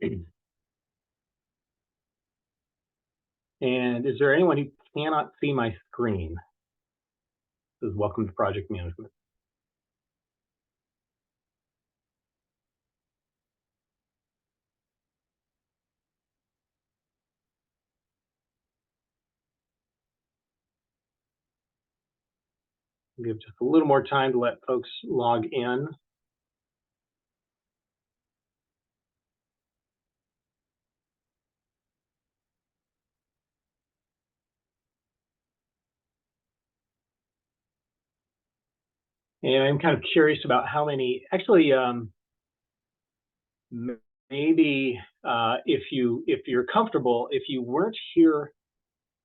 And is there anyone who cannot see my screen? This is welcome to project management. Give just a little more time to let folks log in. And I'm kind of curious about how many, actually, maybe if you're comfortable, if you weren't here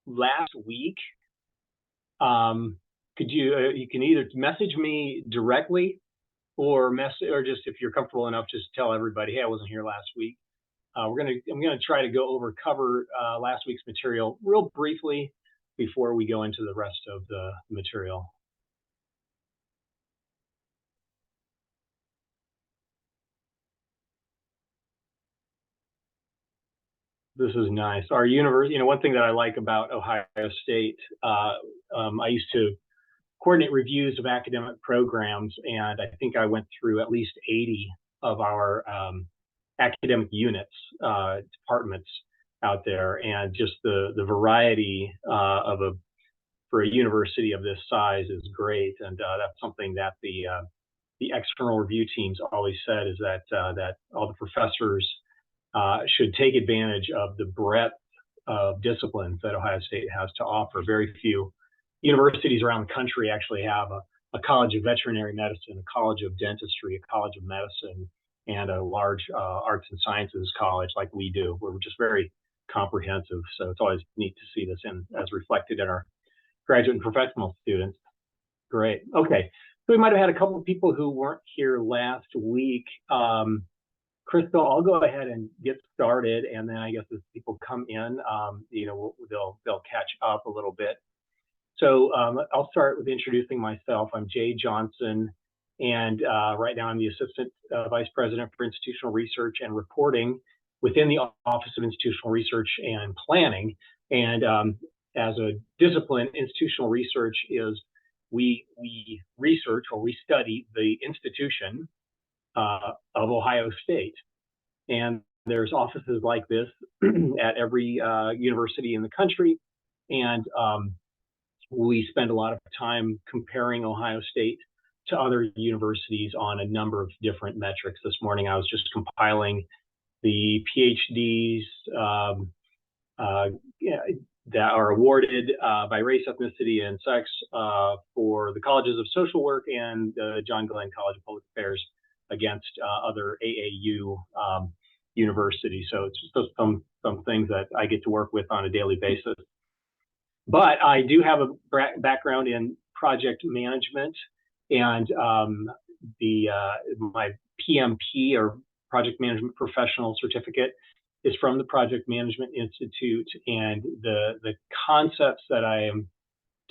last week, could you can either message me directly or just if you're comfortable enough, just tell everybody, hey, I wasn't here last week. I'm gonna try to cover last week's material real briefly before we go into the rest of the material. This is nice. Our university, one thing that I like about Ohio State, I used to coordinate reviews of academic programs, and I think I went through at least 80 of our academic units, departments out there, and just the variety for a university of this size is great, and that's something that the external review teams always said, is that all the professors should take advantage of the breadth of disciplines that Ohio State has to offer. Very few universities around the country actually have a college of veterinary medicine, a college of dentistry, a college of medicine, and a large arts and sciences college like we do. We're just very comprehensive. So it's always neat to see this as reflected in our graduate and professional students. Great. Okay. So we might have had a couple of people who weren't here last week. Crystal, I'll go ahead and get started, and then I guess as people come in, they'll catch up a little bit. So I'll start with introducing myself. I'm Jay Johnson, and right now I'm the Assistant Vice President for Institutional Research and Reporting within the Office of Institutional Research and Planning. And as a discipline, institutional research is we research, or we study the institution of Ohio State. And there's offices like this at every university in the country. And we spend a lot of time comparing Ohio State to other universities on a number of different metrics. This morning, I was just compiling the PhDs that are awarded by race, ethnicity, and sex for the colleges of social work and the John Glenn College of Public Affairs against other AAU universities. So it's just some things that I get to work with on a daily basis. But I do have a background in project management, and my PMP, or Project Management Professional Certificate, is from the Project Management Institute, and the concepts that I am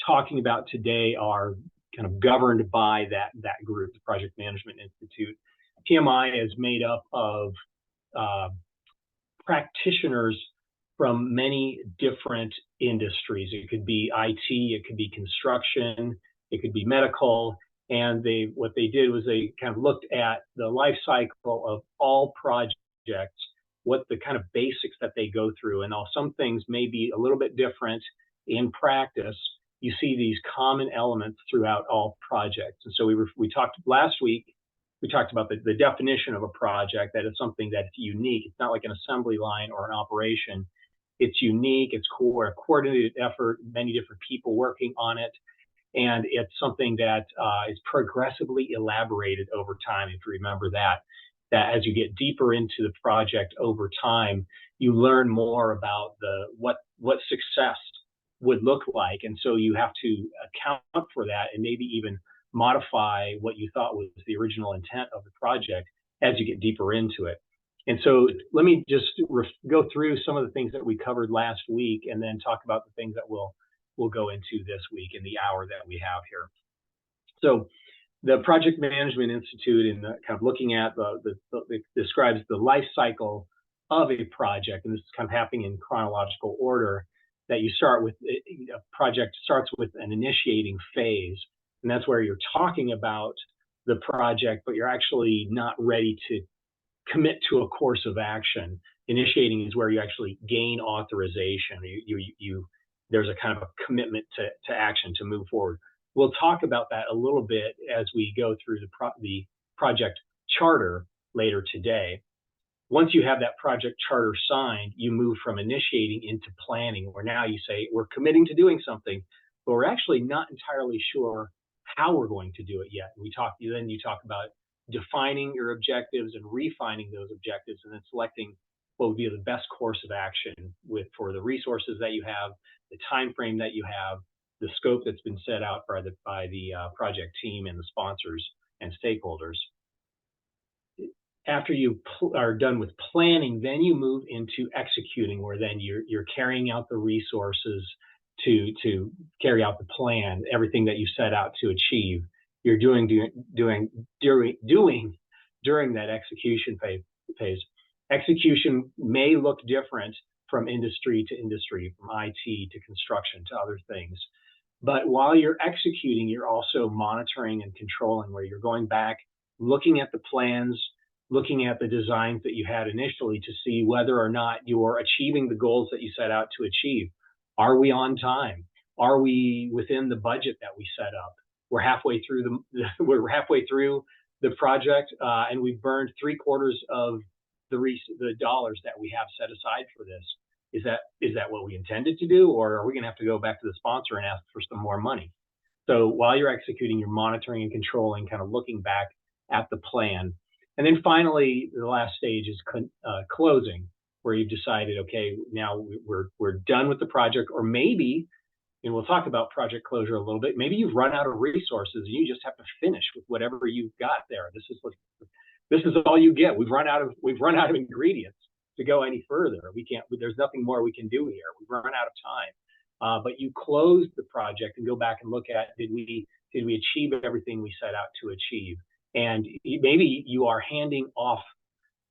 talking about today are kind of governed by that group, the Project Management Institute. PMI is made up of practitioners from many different industries. It could be IT, it could be construction, it could be medical. And what they did was they kind of looked at the life cycle of all projects, what the kind of basics that they go through. And while some things may be a little bit different in practice, you see these common elements throughout all projects. And so we talked last week, we talked about the definition of a project, that it's something that's unique. It's not like an assembly line or an operation. It's unique, it's a coordinated effort, many different people working on it. And it's something that is progressively elaborated over time. If you remember that as you get deeper into the project over time, you learn more about what success would look like. And so you have to account for that and maybe even modify what you thought was the original intent of the project as you get deeper into it. And so let me just go through some of the things that we covered last week, and then talk about the things that we'll go into this week in the hour that we have here. So the Project Management Institute, in kind of looking at describes the life cycle of a project, and this is kind of happening in chronological order, that you start with a project starts with an initiating phase, and that's where you're talking about the project, but you're actually not ready to commit to a course of action. Initiating is where you actually gain authorization. There's a kind of a commitment to action to move forward. We'll talk about that a little bit as we go through the project charter later today. Once you have that project charter signed, you move from initiating into planning, where now you say, we're committing to doing something, but we're actually not entirely sure how we're going to do it yet. Then you talk about defining your objectives and refining those objectives, and then selecting what would be the best course of action for the resources that you have, the time frame that you have, the scope that's been set out by the project team and the sponsors and stakeholders. After you are done with planning, then you move into executing, where then you're carrying out the resources to carry out the plan, everything that you set out to achieve. You're doing during that execution phase. Execution may look different from industry to industry, from IT to construction to other things. But while you're executing, you're also monitoring and controlling, where you're going back, looking at the plans, looking at the designs that you had initially to see whether or not you're achieving the goals that you set out to achieve. Are we on time? Are we within the budget that we set up? We're halfway through the project, and we've burned 3/4 of the dollars that we have set aside for this. Is that what we intended to do, or are we going to have to go back to the sponsor and ask for some more money? So while you're executing, you're monitoring and controlling, kind of looking back at the plan. And then finally, the last stage is closing, where you've decided, okay, now we're done with the project, or maybe, and we'll talk about project closure a little bit, maybe you've run out of resources and you just have to finish with whatever you've got there. This is all you get. We've run out of ingredients to go any further. There's nothing more we can do here. We've run out of time. But you close the project and go back and look at, did we achieve everything we set out to achieve? And maybe you are handing off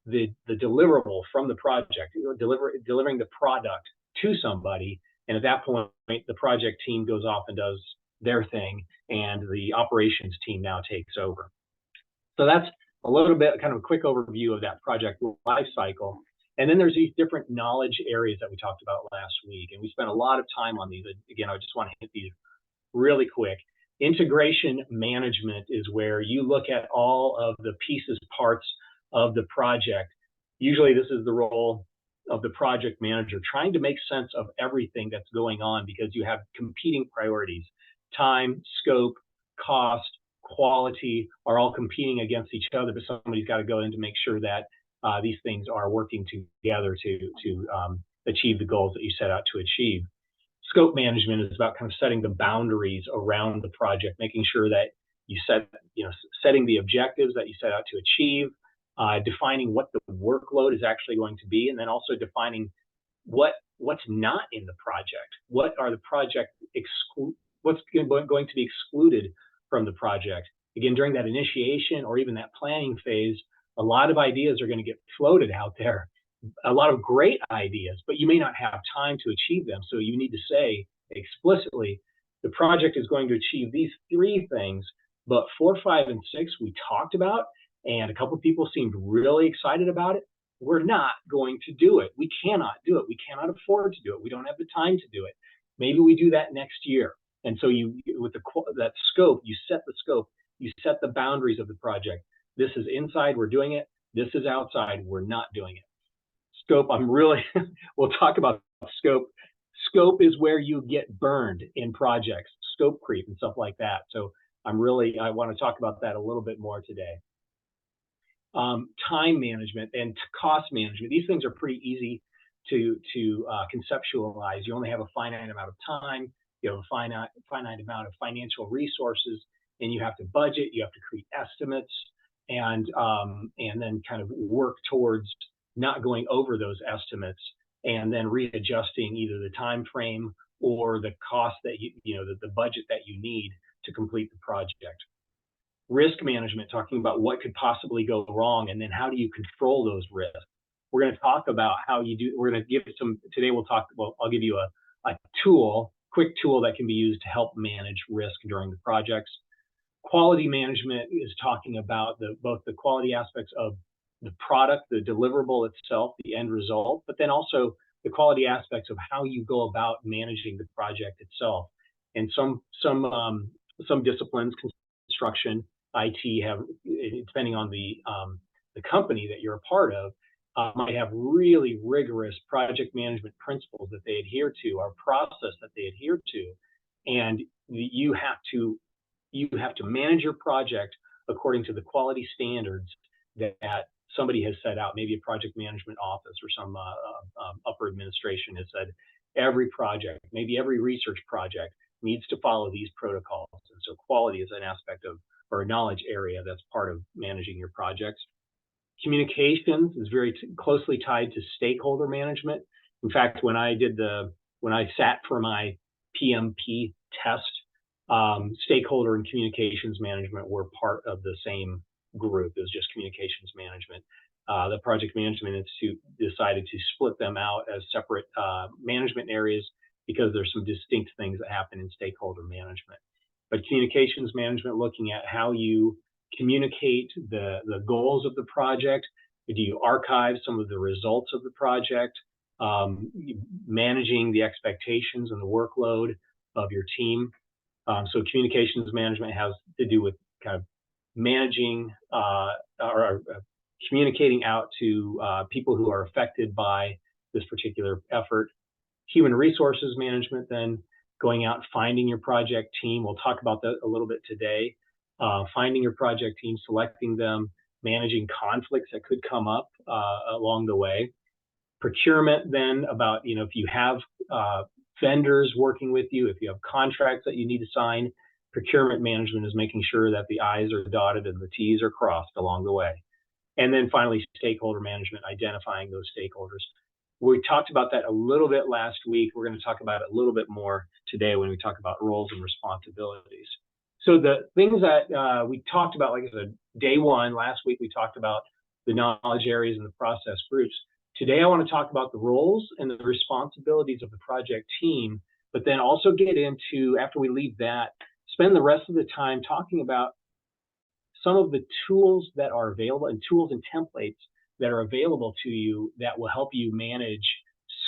the deliverable from the project, delivering the product to somebody. And at that point, the project team goes off and does their thing, and the operations team now takes over. So that's a little bit, kind of a quick overview of that project life cycle. And then there's these different knowledge areas that we talked about last week, and we spent a lot of time on these. Again, I just want to hit these really quick. Integration management is where you look at all of the pieces, parts of the project. Usually this is the role of the project manager, trying to make sense of everything that's going on, because you have competing priorities. Time, scope, cost, quality are all competing against each other, but somebody's got to go in to make sure that these things are working together to achieve the goals that you set out to achieve. Scope management is about kind of setting the boundaries around the project, making sure that you setting the objectives that you set out to achieve, defining what the workload is actually going to be, and then also defining what's not in the project. What are the project what's going to be excluded from the project? Again, during that initiation or even that planning phase, a lot of ideas are going to get floated out there. A lot of great ideas, but you may not have time to achieve them. So you need to say explicitly, the project is going to achieve these 3 things, but 4, 5, and 6 we talked about, and a couple of people seemed really excited about it. We're not going to do it. We cannot do it. We cannot afford to do it. We don't have the time to do it. Maybe we do that next year. And so that scope, you set the scope, you set the boundaries of the project. This is inside, we're doing it. This is outside, we're not doing it. Scope, we'll talk about scope. Scope is where you get burned in projects, scope creep and stuff like that. So I want to talk about that a little bit more today. Time management and cost management. These things are pretty easy to conceptualize. You only have a finite amount of time. You have a finite amount of financial resources, and you have to budget. You have to create estimates, and then kind of work towards not going over those estimates, and then readjusting either the time frame or the cost that the budget that you need to complete the project. Risk management, talking about what could possibly go wrong, and then how do you control those risks? we're going to talk about how you do. We're going to give some today. I'll give you a quick tool that can be used to help manage risk during the projects. Quality management is talking about both the quality aspects of the product, the deliverable itself, the end result, but then also the quality aspects of how you go about managing the project itself. And some disciplines, construction, IT, have, depending on the company that you're a part of, might have really rigorous project management principles that they adhere to, or process that they adhere to, and you have to manage your project according to the quality standards that somebody has set out. Maybe a project management office or some upper administration has said every project, maybe every research project, needs to follow these protocols. And so quality is an aspect of, or a knowledge area that's part of managing your projects. Communications is very closely tied to stakeholder management. In fact, when I sat for my PMP test, stakeholder and communications management were part of the same group. It was just communications management. The Project Management Institute decided to split them out as separate management areas because there's some distinct things that happen in stakeholder management. But communications management, looking at how you communicate the goals of the project. Do you archive some of the results of the project? Managing the expectations and the workload of your team. So communications management has to do with kind of managing or communicating out to people who are affected by this particular effort. Human resources management, then going out and finding your project team. We'll talk about that a little bit today. Finding your project team, selecting them, managing conflicts that could come up along the way. Procurement, then, about, if you have vendors working with you, if you have contracts that you need to sign, procurement management is making sure that the I's are dotted and the T's are crossed along the way. And then finally, stakeholder management, identifying those stakeholders. We talked about that a little bit last week. We're going to talk about it a little bit more today when we talk about roles and responsibilities. So the things that we talked about, like I said, day one, last week we talked about the knowledge areas and the process groups. Today I want to talk about the roles and the responsibilities of the project team, but then also get into, after we leave that, spend the rest of the time talking about some of the tools that are available, and tools and templates that are available to you that will help you manage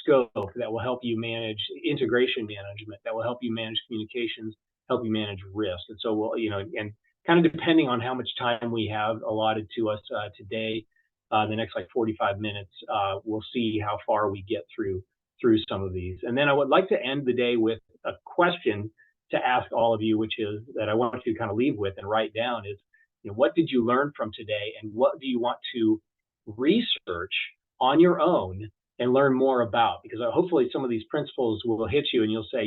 scope, that will help you manage integration management, that will help you manage communications, help you manage risk. And so we'll, and kind of depending on how much time we have allotted to us today, the next like 45 minutes, we'll see how far we get through some of these. And then I would like to end the day with a question to ask all of you, which is that I want you to kind of leave with and write down is, what did you learn from today, and what do you want to research on your own and learn more about? Because hopefully some of these principles will hit you and you'll say,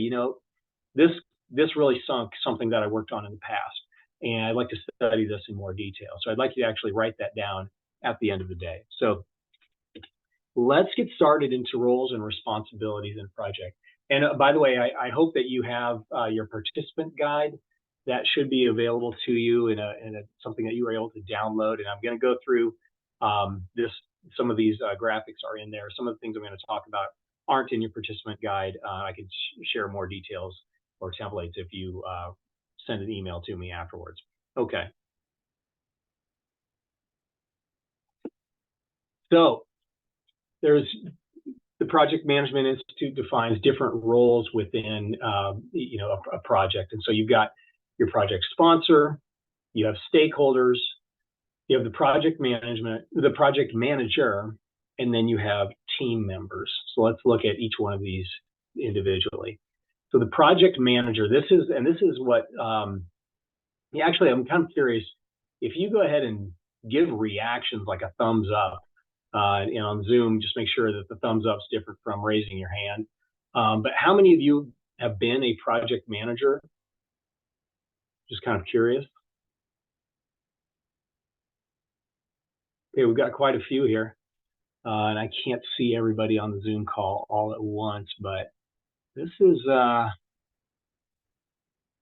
this really sunk something that I worked on in the past, and I'd like to study this in more detail. So I'd like you to actually write that down at the end of the day. So let's get started into roles and responsibilities in project. And by the way, I hope that you have your participant guide that should be available to you in something that you were able to download. And I'm going to go through some of these graphics are in there. Some of the things I'm going to talk about aren't in your participant guide. I can share more details or templates if you send an email to me afterwards. Okay. So there's the Project Management Institute defines different roles within a project. And so you've got your project sponsor, you have stakeholders, you have the project manager, and then you have team members. So let's look at each one of these individually. So the project manager, this is what, actually, I'm kind of curious, if you go ahead and give reactions like a thumbs up, and on Zoom, just make sure that the thumbs up is different from raising your hand. But how many of you have been a project manager? Just kind of curious. Okay, we've got quite a few here. And I can't see everybody on the Zoom call all at once, but this is,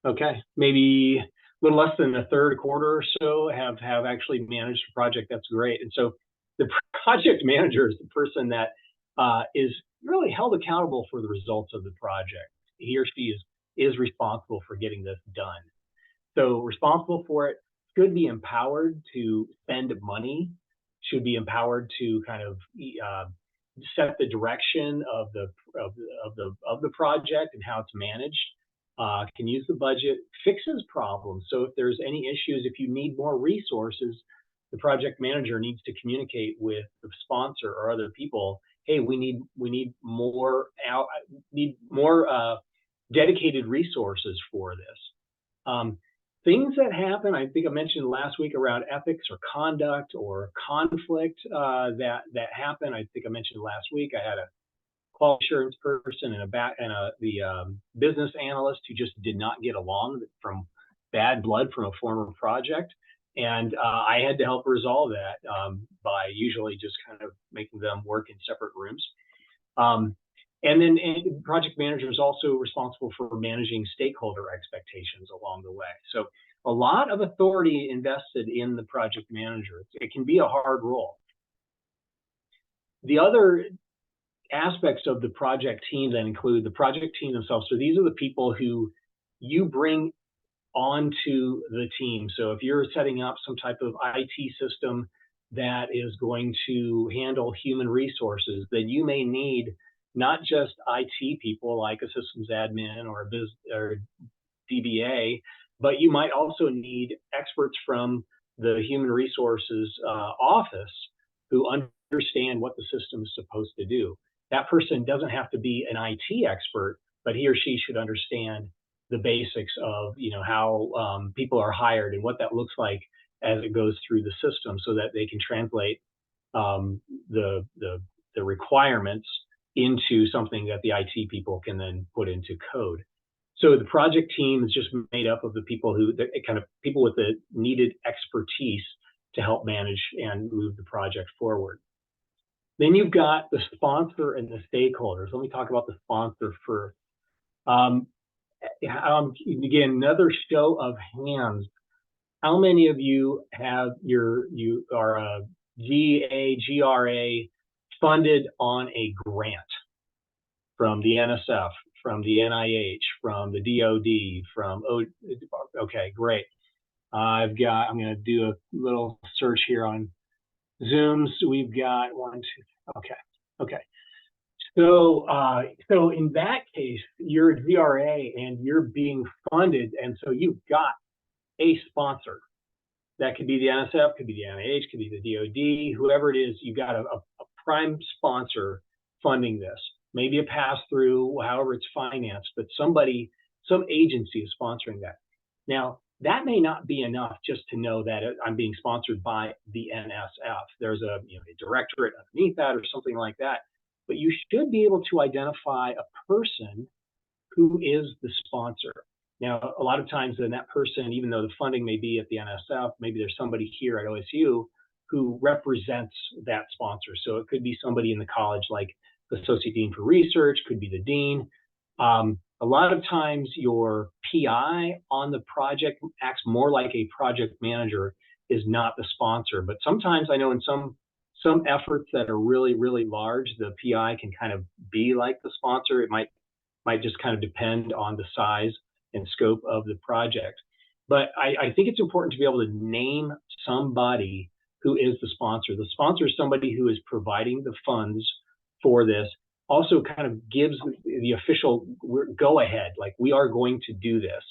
okay, maybe a little less than a third, quarter or so have actually managed a project. That's great. And so the project manager is the person that is really held accountable for the results of the project. He or she is responsible for getting this done. So responsible for it, should be empowered to spend money, should be empowered to kind of set the direction of the project and how it's managed. Can use the budget, fixes problems. So if there's any issues, if you need more resources, the project manager needs to communicate with the sponsor or other people. Hey, we need more dedicated resources for this. Things that happen, I think I mentioned last week around ethics or conduct or conflict that happen. I think I mentioned last week I had a quality assurance person and the business analyst who just did not get along from bad blood from a former project. And I had to help resolve that by usually just kind of making them work in separate rooms. And then project manager is also responsible for managing stakeholder expectations along the way. So a lot of authority invested in the project manager. It can be a hard role. The other aspects of the project team that include the project team themselves. So these are the people who you bring onto the team. So if you're setting up some type of IT system that is going to handle human resources, then you may need not just IT people like a systems admin or DBA, but you might also need experts from the human resources office who understand what the system is supposed to do. That person doesn't have to be an IT expert, but he or she should understand the basics of how people are hired and what that looks like as it goes through the system, so that they can translate the requirements into something that the IT people can then put into code. So the project team is just made up of the people people with the needed expertise to help manage and move the project forward. Then you've got the sponsor and the stakeholders. Let me talk about the sponsor first. Again, another show of hands. How many of you are a GRA funded on a grant from the NSF, from the NIH, from the DoD, okay, great. I'm going to do a little search here on Zooms. We've got okay. So in that case, you're a GRA and you're being funded, and so you've got a sponsor. That could be the NSF, could be the NIH, could be the DoD, whoever it is. You've got a prime sponsor funding this. Maybe a pass-through, however it's financed, but some agency is sponsoring that. Now, that may not be enough just to know that I'm being sponsored by the NSF. There's a directorate underneath that or something like that. But you should be able to identify a person who is the sponsor. Now, a lot of times then that person, even though the funding may be at the NSF, maybe there's somebody here at OSU who represents that sponsor. So it could be somebody in the college like the Associate Dean for Research, could be the Dean. A lot of times your PI on the project acts more like a project manager, is not the sponsor. But sometimes I know in some efforts that are really, really large, the PI can kind of be like the sponsor. It might just kind of depend on the size and scope of the project. But I think it's important to be able to name somebody who is the sponsor. The sponsor is somebody who is providing the funds for this, also kind of gives the official go ahead, like we are going to do this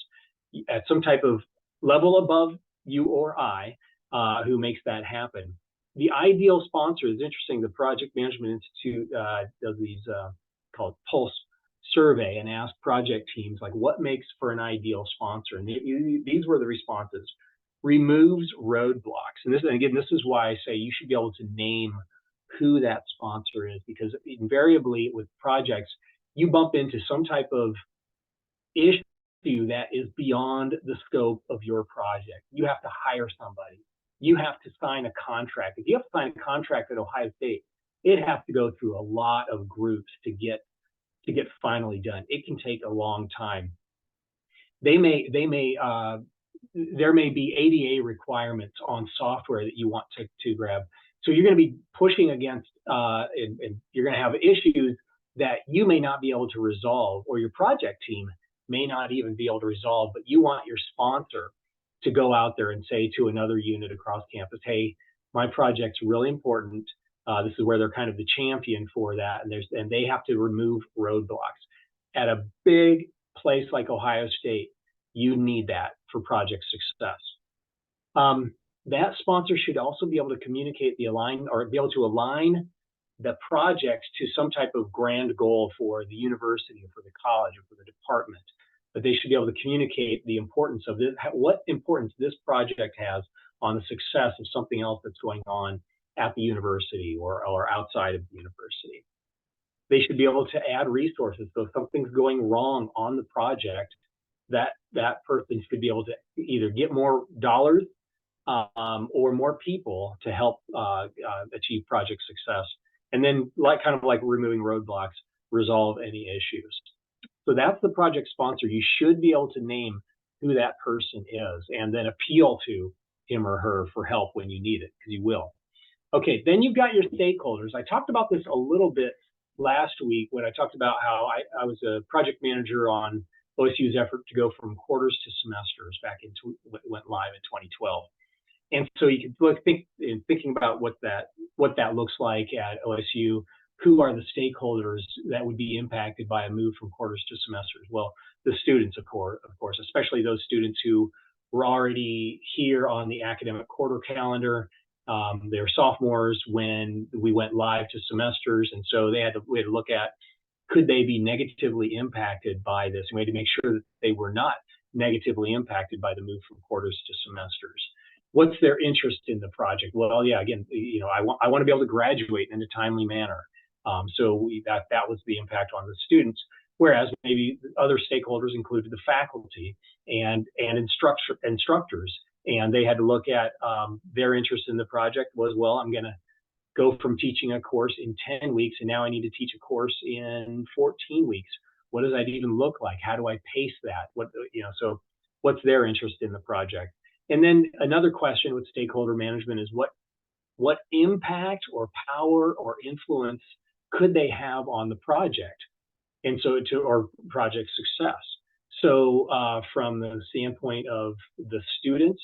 at some type of level above you or I, who makes that happen. The ideal sponsor is interesting. The Project Management Institute does these called Pulse survey and ask project teams like what makes for an ideal sponsor, and these were the responses. Removes roadblocks, and this is why I say you should be able to name who that sponsor is, because invariably with projects you bump into some type of issue that is beyond the scope of your project. You have to hire somebody, you have to sign a contract. If you have to sign a contract at Ohio State, it has to go through a lot of groups to get finally done. It can take a long time. There may be ADA requirements on software that you want to grab. So you're going to be pushing against, and you're going to have issues that you may not be able to resolve, or your project team may not even be able to resolve, but you want your sponsor to go out there and say to another unit across campus, hey, my project's really important. This is where they're kind of the champion for that, and they have to remove roadblocks. At a big place like Ohio State, you need that for project success. That sponsor should also be able to communicate be able to align the projects to some type of grand goal for the university or for the college or for the department. But they should be able to communicate the importance of this, what importance this project has on the success of something else that's going on at the university or outside of the university. They should be able to add resources. So if something's going wrong on the project, that person should be able to either get more dollars or more people to help achieve project success. And then, kind of like removing roadblocks, resolve any issues. So that's the project sponsor. You should be able to name who that person is and then appeal to him or her for help when you need it, because you will. Okay, then you've got your stakeholders. I talked about this a little bit last week when I talked about how I was a project manager on OSU's effort to go from quarters to semesters back into went live in 2012. And so you can thinking about what that looks like at OSU. Who are the stakeholders that would be impacted by a move from quarters to semesters? Well, the students, of course, especially those students who were already here on the academic quarter calendar. They're sophomores when we went live to semesters, and so we had to look at, could they be negatively impacted by this? And we had to make sure that they were not negatively impacted by the move from quarters to semesters. What's their interest in the project? Well, yeah, again, I want to be able to graduate in a timely manner. So that was the impact on the students, whereas maybe other stakeholders included the faculty and instructors, and they had to look at their interest in the project was, well, I'm going to go from teaching a course in 10 weeks, and now I need to teach a course in 14 weeks. What does that even look like? How do I pace that? So what's their interest in the project? And then another question with stakeholder management is what impact or power or influence could they have on the project, and so or project success. So from the standpoint of the students,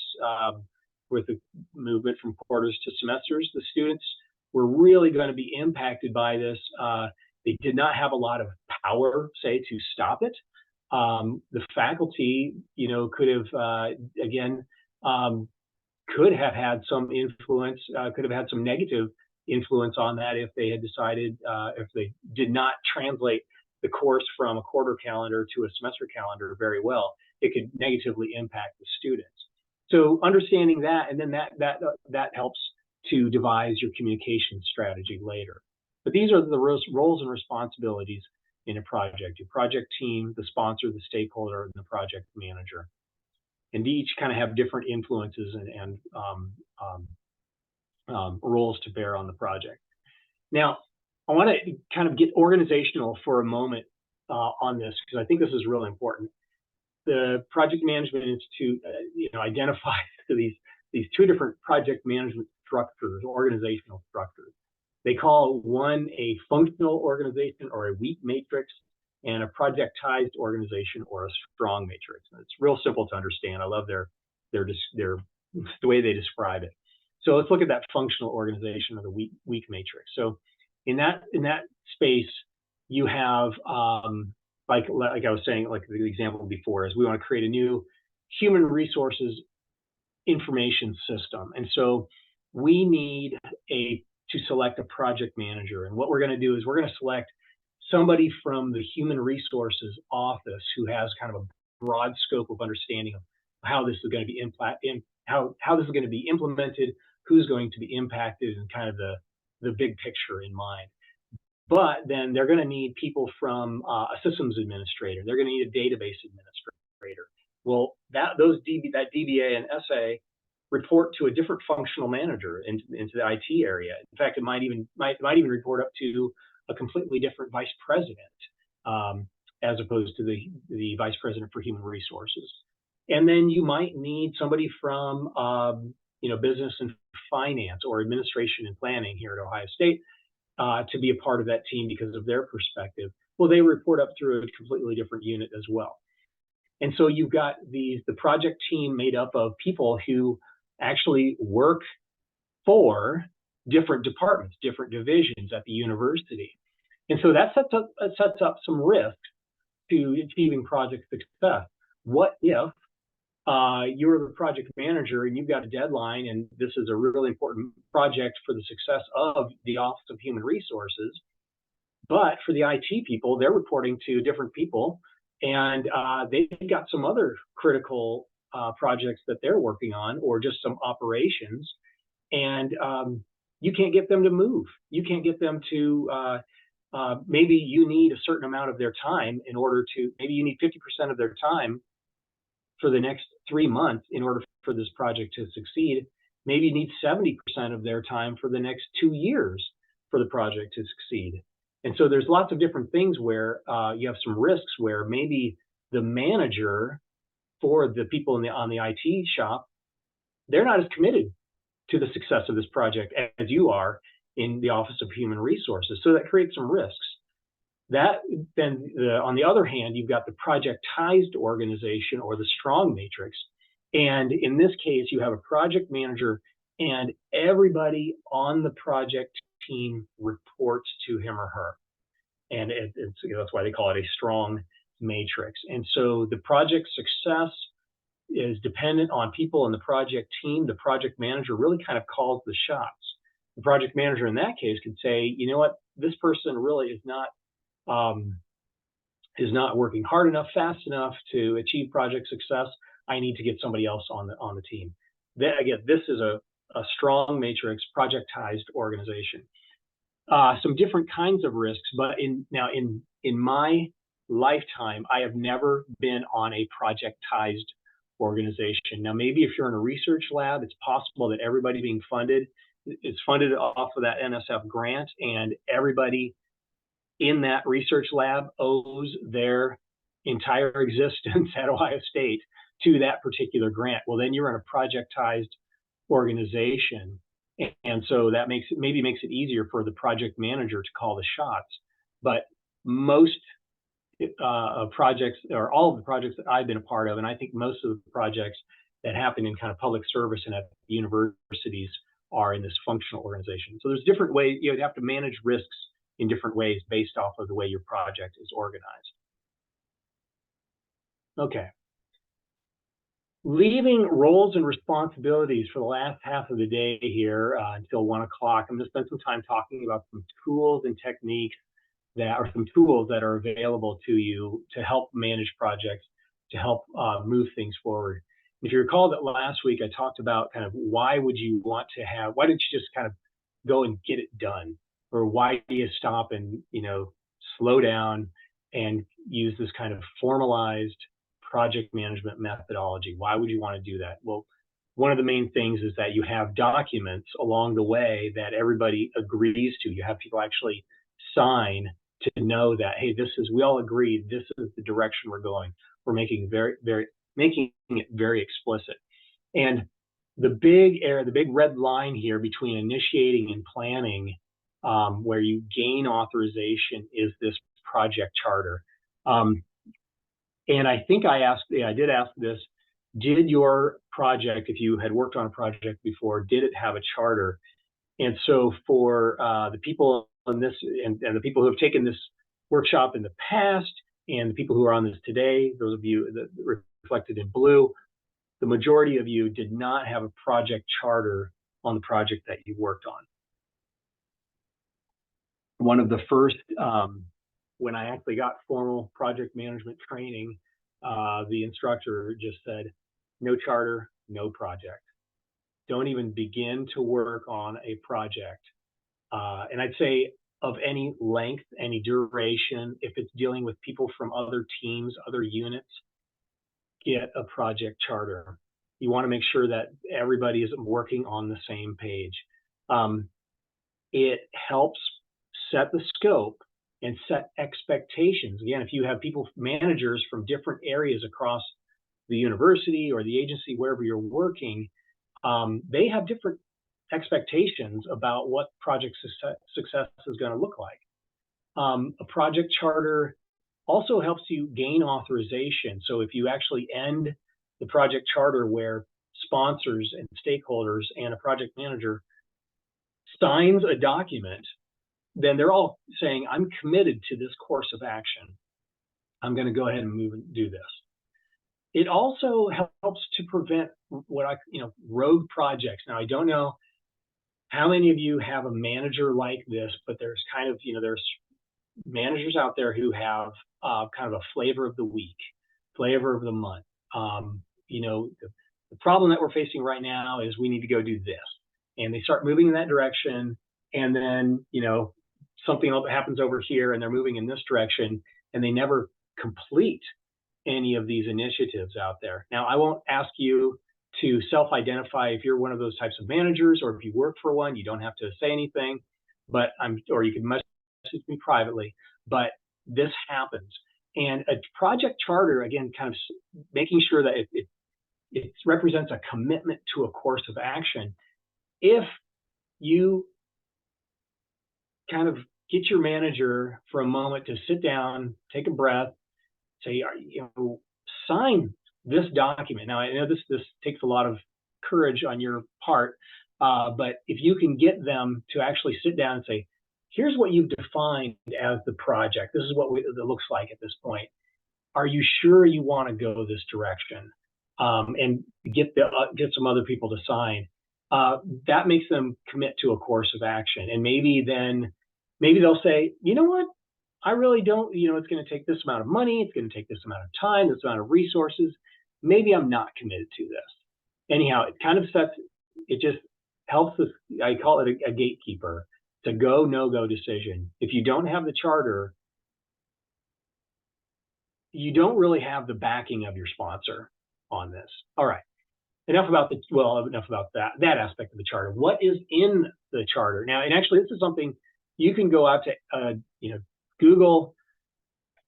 with the movement from quarters to semesters, the students were really going to be impacted by this. They did not have a lot of power, say, to stop it. The faculty, could have, could have had some influence, could have had some negative influence on that if they had decided, if they did not translate the course from a quarter calendar to a semester calendar very well, it could negatively impact the students. So understanding that, and then that helps to devise your communication strategy later. But these are the roles and responsibilities in a project: your project team, the sponsor, the stakeholder, and the project manager. And each kind of have different influences and roles to bear on the project. Now, I want to kind of get organizational for a moment on this, because I think this is really important. The Project Management Institute, identifies these two different project management structures, organizational structures. They call one a functional organization or a weak matrix, and a projectized organization or a strong matrix. And it's real simple to understand. I love the way they describe it. So let's look at that functional organization or the weak matrix. So in that space, you have like I was saying, like the example before, is we want to create a new human resources information system, and so we need to select a project manager. And what we're going to do is we're going to select somebody from the human resources office who has kind of a broad scope of understanding of how this is going to be how this is going to be implemented, who's going to be impacted, and kind of the big picture in mind. But then they're going to need people from a systems administrator. They're going to need a database administrator. Well, that DBA and SA report to a different functional manager into the IT area. In fact, it might even report up to a completely different vice president, as opposed to the vice president for human resources. And then you might need somebody from business and finance or administration and planning here at Ohio State to be a part of that team because of their perspective. Well, they report up through a completely different unit as well. And so you've got the project team made up of people who actually work for different departments, different divisions at the university. And so that sets up some risk to achieving project success. What if you're the project manager and you've got a deadline and this is a really important project for the success of the Office of Human Resources, but for the IT people, they're reporting to different people and they've got some other critical projects that they're working on or just some operations, and you can't get them to move. You can't get them to maybe you need a certain amount of their time in order to, maybe you need 50% of their time for the next 3 months in order for this project to succeed. Maybe you need 70% of their time for the next 2 years for the project to succeed. And so there's lots of different things where you have some risks where maybe the manager for the people on the IT shop, they're not as committed to the success of this project as you are in the Office of Human Resources. So that creates some risks. On the other hand, you've got the projectized organization or the strong matrix. And in this case, you have a project manager and everybody on the project team reports to him or her. And that's why they call it a strong matrix. And so the project success is dependent on people in the project team. The project manager really kind of calls the shots. The project manager in that case could say, you know what, this person really is not working hard enough, fast enough to achieve project success. I need to get somebody else on the team. Again, this is a strong matrix, projectized organization. Some different kinds of risks, but in my lifetime, I have never been on a projectized organization. Now, maybe if you're in a research lab, it's possible that everybody being funded is funded off of that NSF grant, and everybody in that research lab owes their entire existence at Ohio State to that particular grant. Well, then you're in a projectized organization. And so that makes it easier for the project manager to call the shots. But most projects, or all of the projects that I've been a part of, and I think most of the projects that happen in kind of public service and at universities are in this functional organization. So there's different ways. You would have to manage risks in different ways based off of the way your project is organized. Okay. Leaving roles and responsibilities for the last half of the day here until 1 o'clock, I'm going to spend some time talking about some tools and techniques that are some tools that are available to you to help manage projects, to help move things forward. If you recall that last week I talked about kind of why didn't you just kind of go and get it done? Or why do you stop and, slow down and use this kind of formalized project management methodology? Why would you want to do that? Well, one of the main things is that you have documents along the way that everybody agrees to. You have people actually sign to know that, hey, we all agreed this is the direction we're going. We're making it very explicit. And the big red line here between initiating and planning, where you gain authorization, is this project charter. And I think I did ask this, did your project, if you had worked on a project before, did it have a charter? And so for the people on this, and the people who have taken this workshop in the past, and the people who are on this today, those of you that reflected in blue, the majority of you did not have a project charter on the project that you worked on. One of the first, when I actually got formal project management training, the instructor just said, no charter, no project. Don't even begin to work on a project. And I'd say of any length, any duration, if it's dealing with people from other teams, other units, get a project charter. You want to make sure that everybody is working on the same page. It helps set the scope and set expectations. Again, if you have managers from different areas across the university or the agency, wherever you're working, they have different expectations about what project success is going to look like. A project charter also helps you gain authorization. So if you actually end the project charter where sponsors and stakeholders and a project manager signs a document, then they're all saying, I'm committed to this course of action. I'm going to go ahead and move and do this. It also helps to prevent rogue projects. Now, I don't know how many of you have a manager like this, but there's kind of, there's managers out there who have kind of a flavor of the week, flavor of the month. The problem that we're facing right now is we need to go do this. And they start moving in that direction. And then, something else happens over here and they're moving in this direction, and they never complete any of these initiatives out there. Now, I won't ask you to self-identify if you're one of those types of managers, or if you work for one. You don't have to say anything, or you can message me privately, but this happens. And a project charter, again, kind of making sure that it represents a commitment to a course of action. If you kind of get your manager for a moment to sit down, take a breath, say, sign this document. Now, I know this takes a lot of courage on your part, but if you can get them to actually sit down and say, here's what you've defined as the project. This is what it looks like at this point. Are you sure you want to go this direction? And get some other people to sign. That makes them commit to a course of action. And maybe they'll say, you know what? I really don't, it's going to take this amount of money. It's going to take this amount of time, this amount of resources. Maybe I'm not committed to this. Anyhow, it just helps us. I call it a gatekeeper. It's a go, no-go decision. If you don't have the charter, you don't really have the backing of your sponsor on this. All right. Enough about that aspect of the charter. What is in the charter? Now, and actually, this is something you can go out to, Google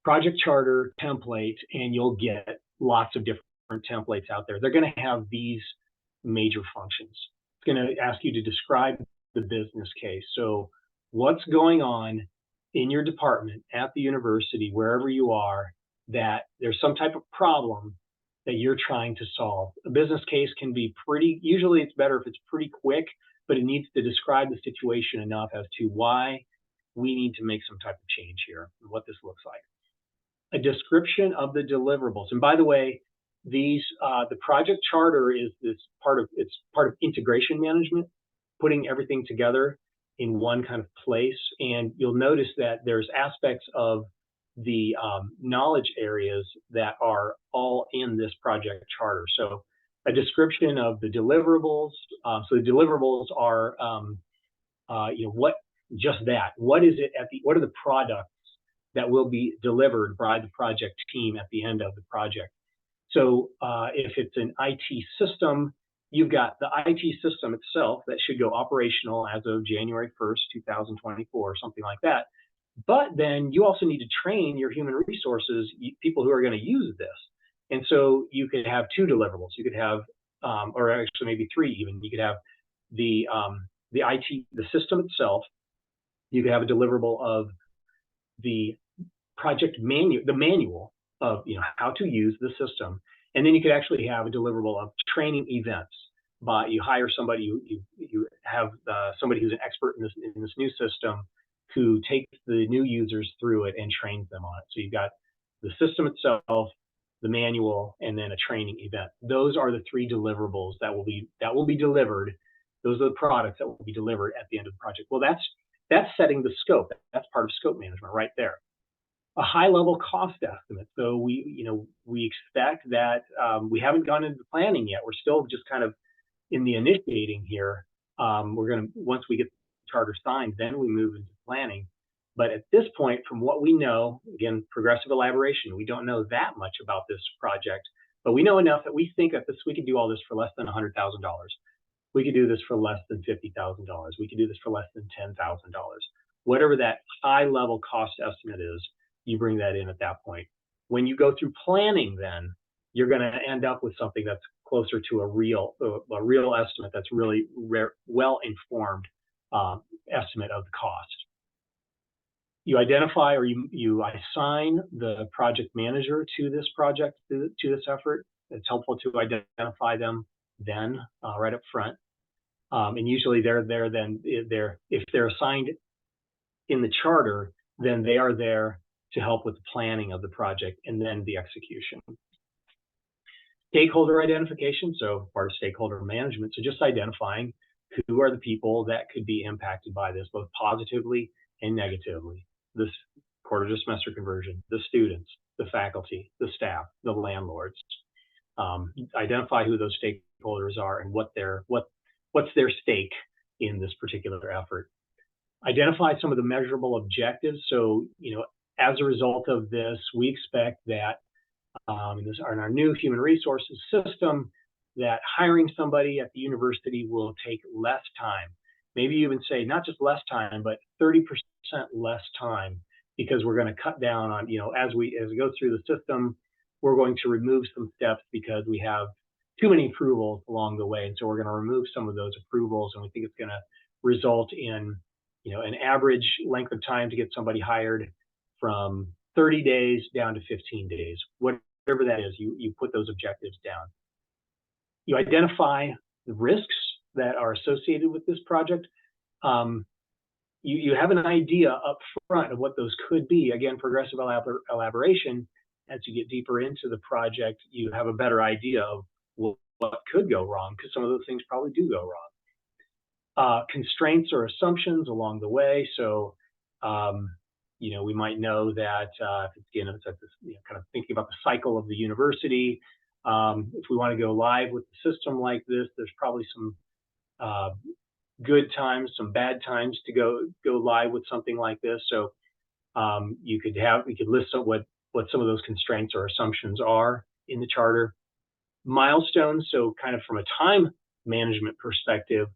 project charter template, and you'll get lots of different templates out there. They're going to have these major functions. It's going to ask you to describe the business case. So what's going on in your department, at the university, wherever you are, that there's some type of problem that you're trying to solve. A business case can be usually it's better if it's pretty quick, but it needs to describe the situation enough as to why we need to make some type of change here and what this looks like. A description of the deliverables. And by the way, the project charter is part of integration management, putting everything together in one kind of place. And you'll notice that there's aspects of the knowledge areas that are all in this project charter. So a description of the deliverables. So the deliverables are, what is it what are the products that will be delivered by the project team at the end of the project? So if it's an IT system, you've got the IT system itself that should go operational as of January 1st, 2024, or something like that. But then you also need to train your human resources, people who are going to use this. And so you could have two deliverables. You could have, or actually maybe three even. You could have the IT, the system itself. You could have a deliverable of the project manual, the manual of how to use the system. And then you could actually have a deliverable of training events. By you hire somebody, you have somebody who's an expert in this new system, who takes the new users through it and trains them on it. So you've got the system itself, the manual, and then a training event. Those are the three deliverables that will be delivered. Those are the products that will be delivered at the end of the project. Well, that's setting the scope. That's part of scope management right there. A high-level cost estimate. So we expect that we haven't gone into planning yet. We're still just kind of in the initiating here. Once we get the charter signed, then we move into planning. But at this point, from what we know, again, progressive elaboration, we don't know that much about this project, but we know enough that we think that we could do all this for less than $100,000. We could do this for less than $50,000. We could do this for less than $10,000. Whatever that high-level cost estimate is, you bring that in at that point. When you go through planning, then you're going to end up with something that's closer to a real estimate that's really well informed estimate of the cost. You identify or you assign the project manager to this project, to this effort. It's helpful to identify them then right up front. And usually if they're assigned in the charter, then they are there to help with the planning of the project and then the execution. Stakeholder identification, so part of stakeholder management. So just identifying who are the people that could be impacted by this, both positively and negatively. This quarter to semester conversion, the students, the faculty, the staff, the landlords. Identify who those stakeholders are and what's their stake in this particular effort. Identify some of the measurable objectives. So, as a result of this, we expect that in our new human resources system, that hiring somebody at the university will take less time. Maybe even say not just less time, but 30% less time, because we're going to cut down on, as we go through the system, we're going to remove some steps because we have too many approvals along the way. And so we're going to remove some of those approvals, and we think it's going to result in, an average length of time to get somebody hired from 30 days down to 15 days. Whatever that is, you put those objectives down. You identify the risks that are associated with this project. You have an idea up front of what those could be. Again, progressive elaboration, as you get deeper into the project, you have a better idea of what could go wrong, because some of those things probably do go wrong. Constraints or assumptions along the way. So, we might know that again, it's at this, kind of thinking about the cycle of the university. If we want to go live with the system like this, there's probably some good times, some bad times to go live with something like this. So we could list what some of those constraints or assumptions are in the charter. Milestones. So kind of from a time management perspective,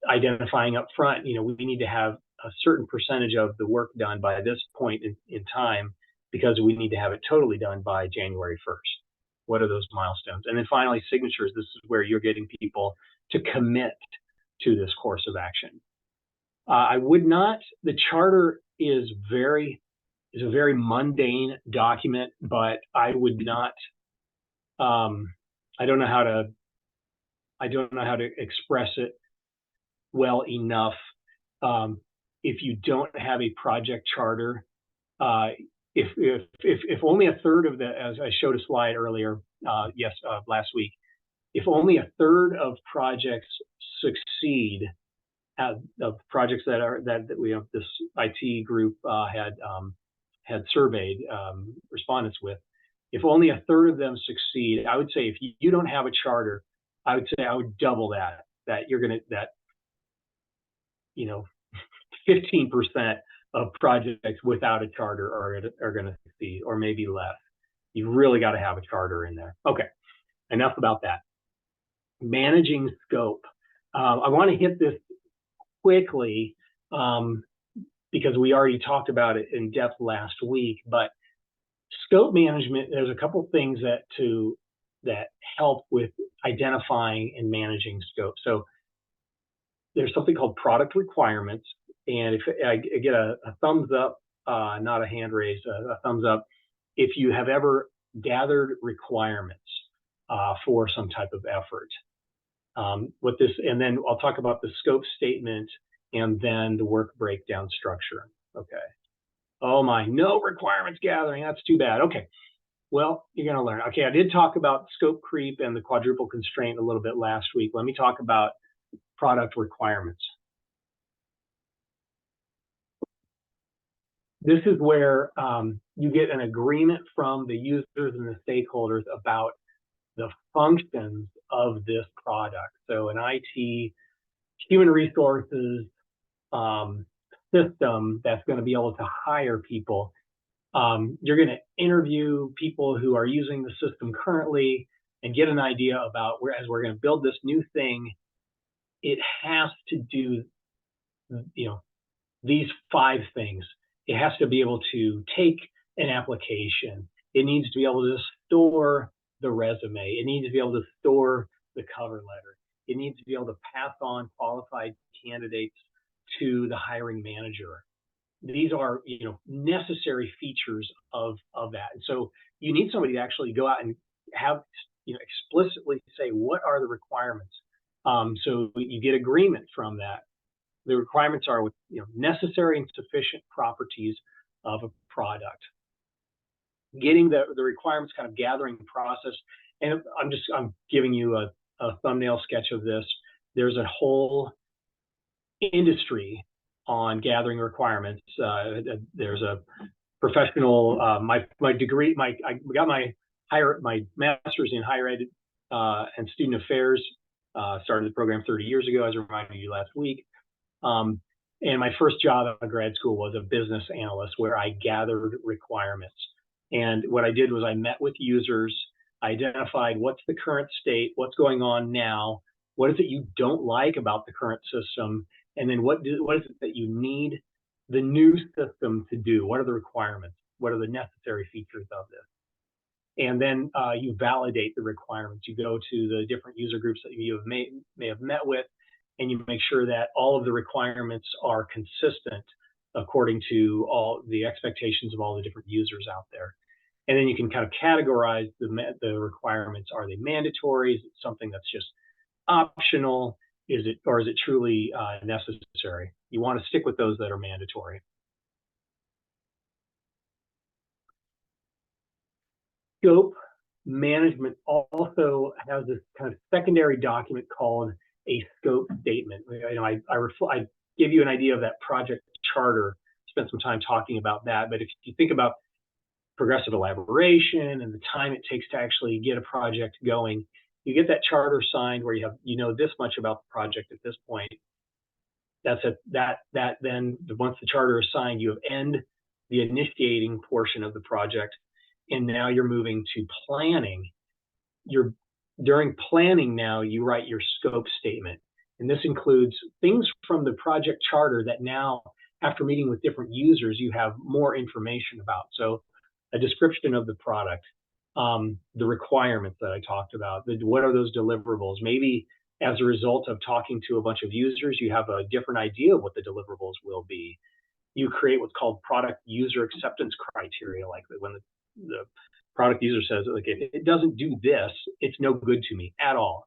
identifying up front, we need to have a certain percentage of the work done by this point in time, because we need to have it totally done by January 1st. What are those milestones? And then finally, signatures. This is where you're getting people to commit to this course of action. The charter is a very mundane document, but I would not, I don't know how to express it well enough. If you don't have a project charter, if only a third of as I showed a slide earlier, last week, if only a third of projects succeed, of projects that we have, this IT group had surveyed respondents with, if only a third of them succeed, I would say if you don't have a charter, I would say I would double that. That you're gonna 15% of projects without a charter are going to succeed, or maybe less. You really got to have a charter in there. Okay, enough about that. Managing scope. I want to hit this quickly because we already talked about it in depth last week, but scope management, there's a couple things that help with identifying and managing scope. So there's something called product requirements. And if I get a thumbs up, not a hand raise, a thumbs up, if you have ever gathered requirements for some type of effort. And then I'll talk about the scope statement and then the work breakdown structure. Okay. Oh my, no requirements gathering. That's too bad. Okay. Well, you're going to learn. Okay, I did talk about scope creep and the quadruple constraint a little bit last week. Let me talk about product requirements. This is where you get an agreement from the users and the stakeholders about the functions of this product. So an IT human resources system that's going to be able to hire people. You're going to interview people who are using the system currently and get an idea about as we're going to build this new thing, it has to do, these 5 things. It has to be able to take an application. It needs to be able to store the resume. It needs to be able to store the cover letter. It needs to be able to pass on qualified candidates to the hiring manager. These are, necessary features of that. And so you need somebody to actually go out and have, explicitly say what are the requirements. So you get agreement from that. The requirements are with, necessary and sufficient properties of a product. Getting the requirements, kind of gathering process. And I'm giving you a thumbnail sketch of this. There's a whole industry on gathering requirements. There's a professional, my degree, I got my master's in higher ed and student affairs. Started the program 30 years ago, as I reminded you last week. And my first job out of grad school was a business analyst, where I gathered requirements. And what I did was I met with users, identified what's the current state, what's going on now, what is it you don't like about the current system, and then what is it that you need the new system to do? What are the requirements? What are the necessary features of this? And then you validate the requirements. You go to the different user groups that you may have met with, and you make sure that all of the requirements are consistent according to all the expectations of all the different users out there. And then you can kind of categorize the requirements. Are they mandatory? Is it something that's just optional? Is it truly necessary? You want to stick with those that are mandatory. Scope management also has this kind of secondary document called a scope statement. I give you an idea of that project charter, spent some time talking about that. But if you think about progressive elaboration and the time it takes to actually get a project going, you get that charter signed where you have, this much about the project at this point. Then once the charter is signed, you have end the initiating portion of the project, and now you're moving to planning. During planning now, you write your scope statement. And this includes things from the project charter that now, after meeting with different users, you have more information about. So a description of the product, the requirements that I talked about, what are those deliverables? Maybe as a result of talking to a bunch of users, you have a different idea of what the deliverables will be. You create what's called product user acceptance criteria, like when the product user says, like, if it doesn't do this, it's no good to me at all.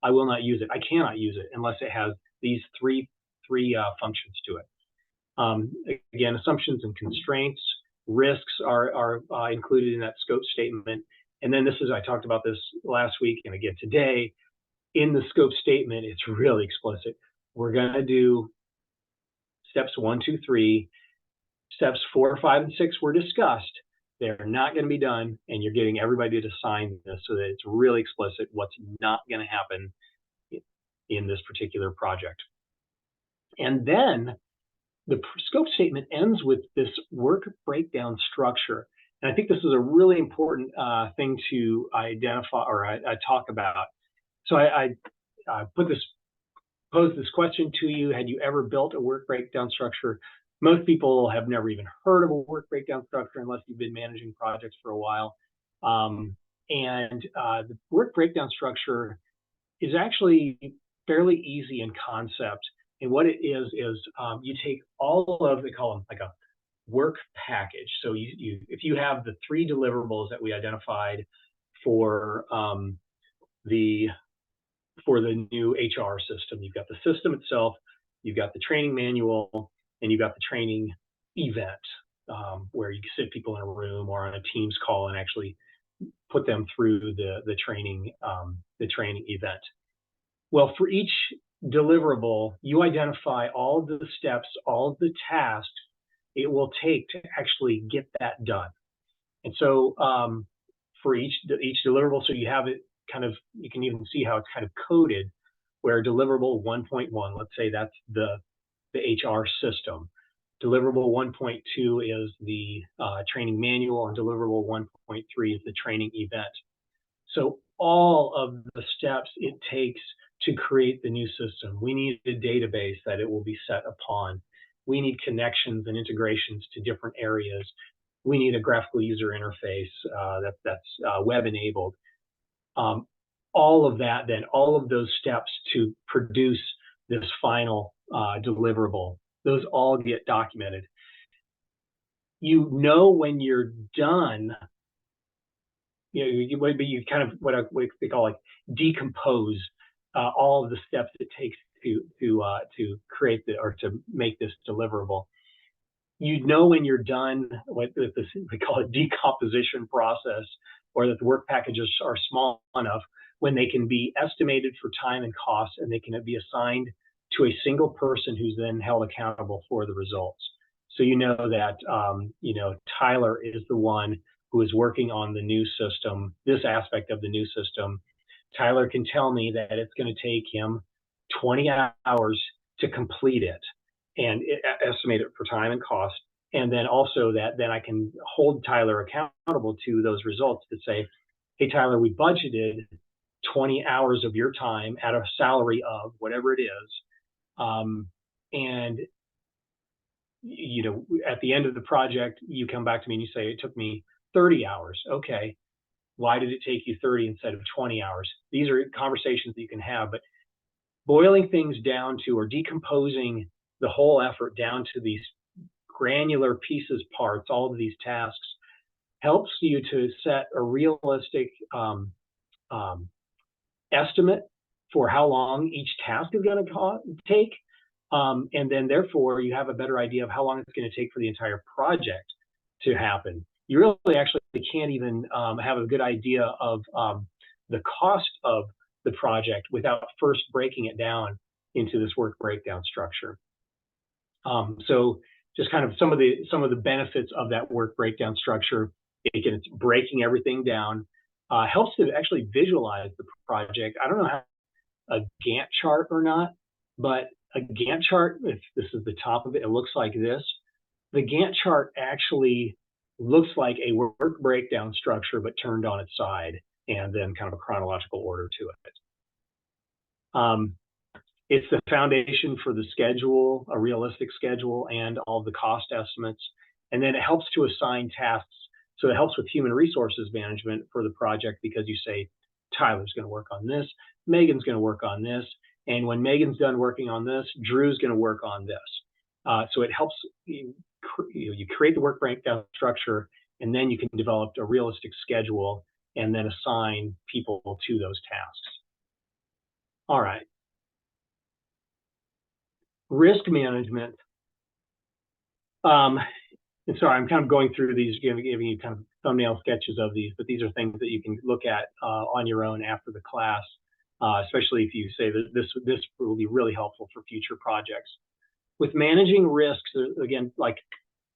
I will not use it. I cannot use it unless it has these three functions to it. Again, assumptions and constraints, risks are included in that scope statement. And then I talked about this last week and again today. In the scope statement, it's really explicit. We're going to do steps 1, 2, 3. Steps 4, 5, and 6 were discussed. They're not going to be done, and you're getting everybody to sign this so that it's really explicit what's not going to happen in this particular project. And then the scope statement ends with this work breakdown structure. And I think this is a really important thing to identify or I talk about. So I posed this question to you. Had you ever built a work breakdown structure? Most people have never even heard of a work breakdown structure unless you've been managing projects for a while. The work breakdown structure is actually fairly easy in concept. And what it is you take all of, they call them like a work package. So if you have the 3 deliverables that we identified for the new HR system, you've got the system itself, you've got the training manual, and you've got the training event, where you sit people in a room or on a Teams call and actually put them through the training event. Well, for each deliverable, you identify all of the steps, all of the tasks it will take to actually get that done. And so for each deliverable, so you have it kind of, you can even see how it's kind of coded, where deliverable 1.1, let's say that's the HR system. Deliverable 1.2 is the training manual, and deliverable 1.3 is the training event. So all of the steps it takes to create the new system. We need a database that it will be set upon. We need connections and integrations to different areas. We need a graphical user interface that's web enabled. all of that, then all of those steps to produce this final deliverable, those all get documented. You know when you're done, you kind of what they call like decompose all of the steps it takes to create or to make this deliverable. You know when you're done with this, we call it decomposition process, or that the work packages are small enough when they can be estimated for time and cost, and they can be assigned to a single person who's then held accountable for the results. So you know that Tyler is the one who is working on the new system, this aspect of the new system. Tyler can tell me that it's going to take him 20 hours to complete it and estimate it for time and cost. And then also that then I can hold Tyler accountable to those results to say, hey, Tyler, we budgeted 20 hours of your time at a salary of whatever it is. And, at the end of the project, you come back to me and you say, it took me 30 hours. Okay. Why did it take you 30 instead of 20 hours? These are conversations that you can have, but boiling things down to, or decomposing the whole effort down to these granular pieces, parts, all of these tasks, helps you to set a realistic estimate for how long each task is going to take. And then therefore you have a better idea of how long it's going to take for the entire project to happen. You really actually can't even have a good idea of the cost of the project without first breaking it down into this work breakdown structure. So just kind of some of the benefits of that work breakdown structure. Again, it's breaking everything down, helps to actually visualize the project. I don't know how a Gantt chart or not, but a Gantt chart, if this is the top of it, it looks like this. The Gantt chart actually looks like a work breakdown structure, but turned on its side, and then kind of a chronological order to it. It's the foundation for the schedule, a realistic schedule, and all the cost estimates. And then it helps to assign tasks. So it helps with human resources management for the project, because you say, Tyler's going to work on this, Megan's going to work on this, and when Megan's done working on this, Drew's going to work on this. So it helps you create the work breakdown structure, and then you can develop a realistic schedule and then assign people to those tasks. All right. Risk management. And sorry, I'm kind of going through these, giving you kind of thumbnail sketches of these, but these are things that you can look at on your own after the class, especially if you say that this will be really helpful for future projects. With managing risks, again, like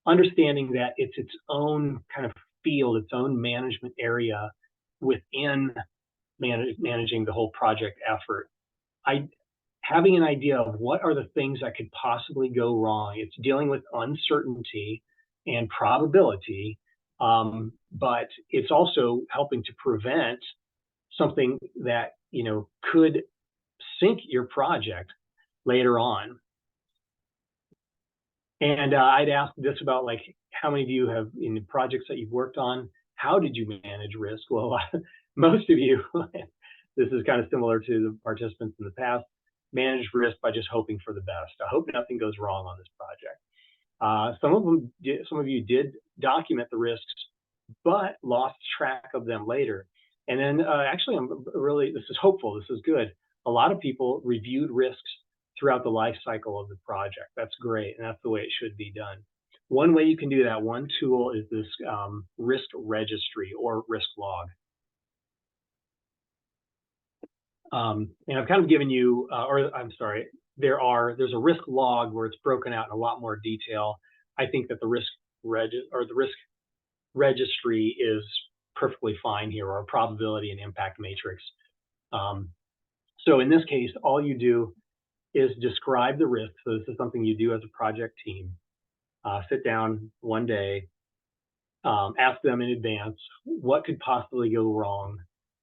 understanding that it's its own kind of field, its own management area within managing the whole project effort. Having an idea of what are the things that could possibly go wrong. It's dealing with uncertainty and probability, but it's also helping to prevent something that could sink your project later on. And I'd ask this about, like, how many of you have, in the projects that you've worked on, how did you manage risk? Well, most of you, this is kind of similar to the participants in the past, manage risk by just hoping for the best. I hope nothing goes wrong on this project. Some of you did document the risks, but lost track of them later. And then actually, this is hopeful, this is good. A lot of people reviewed risks throughout the life cycle of the project. That's great, and that's the way it should be done. One way you can do that, one tool, is this risk registry or risk log. And I've kind of given you, there's a risk log where it's broken out in a lot more detail. I think that the risk registry is perfectly fine here, or a probability and impact matrix. So in this case, all you do is describe the risk. So this is something you do as a project team. Sit down one day, ask them in advance, what could possibly go wrong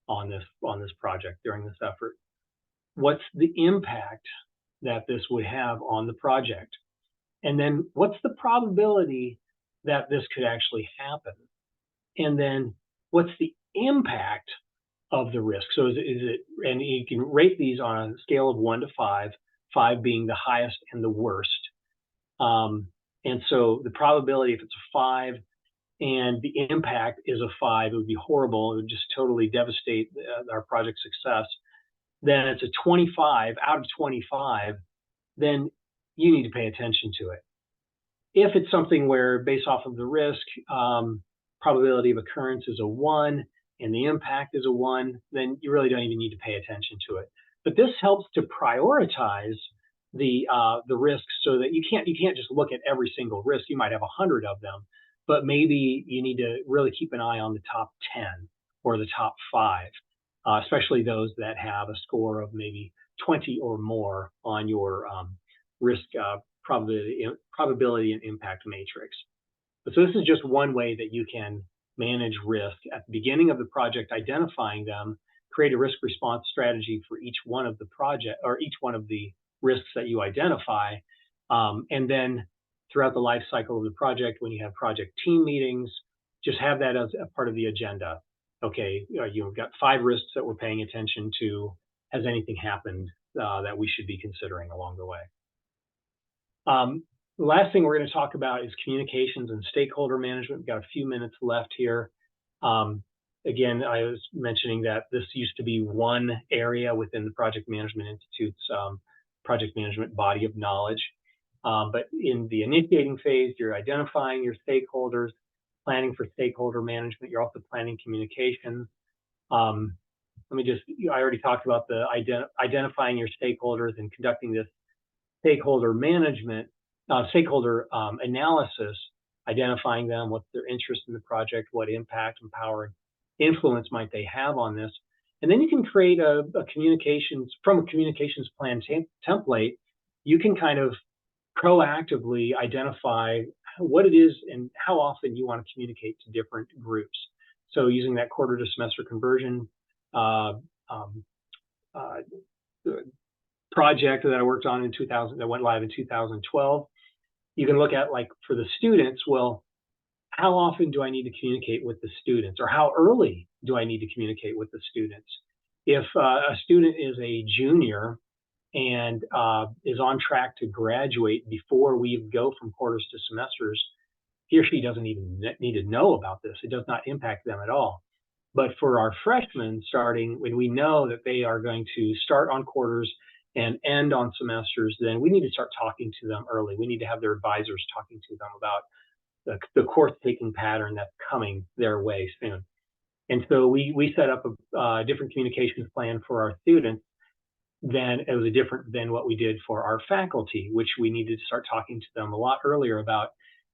on this project during this effort? What's the impact that this would have on the project? And then what's the probability that this could actually happen? And then what's the impact of the risk. So is it, and you can rate these on a scale of 1 to 5, 5 being the highest and the worst. And so the probability, if it's a 5 and the impact is a 5, it would be horrible. It would just totally devastate our project success. Then it's a 25 out of 25, then you need to pay attention to it. If it's something where, based off of the risk, probability of occurrence is a 1 and the impact is a 1, then you really don't even need to pay attention to it. But this helps to prioritize the risks, so that you can't just look at every single risk. You might have 100 of them, but maybe you need to really keep an eye on the top 10 or the top 5, especially those that have a score of maybe 20 or more on your risk probability and impact matrix. So this is just one way that you can manage risk at the beginning of the project, identifying them, create a risk response strategy for each one of the project or each one of the risks that you identify, and then throughout the life cycle of the project, when you have project team meetings, just have that as a part of the agenda. Okay, you've got 5 risks that we're paying attention to. Has anything happened that we should be considering along the way? The last thing we're going to talk about is communications and stakeholder management. We've got a few minutes left here. Again, I was mentioning that this used to be one area within the Project Management Institute's project management body of knowledge. But in the initiating phase, you're identifying your stakeholders, planning for stakeholder management. You're also planning communications. I already talked about the identifying your stakeholders and conducting this stakeholder management, stakeholder analysis, identifying them, what's their interest in the project, what impact and power and influence might they have on this. And then you can create a communications plan template. You can kind of proactively identify what it is and how often you want to communicate to different groups. So using that quarter to semester conversion project that I worked on in 2000, that went live in 2012, you can look at, like, for the students, well, how often do I need to communicate with the students, or how early do I need to communicate with the students? If a student is a junior and is on track to graduate before we go from quarters to semesters, he or she doesn't even need to know about this. It does not impact them at all. But for our freshmen starting, when we know that they are going to start on quarters and end on semesters, then we need to start talking to them early. We need to have their advisors talking to them about the course taking pattern that's coming their way soon. And so we set up a different communications plan for our students. Then it was different than what we did for our faculty, which we needed to start talking to them a lot earlier about.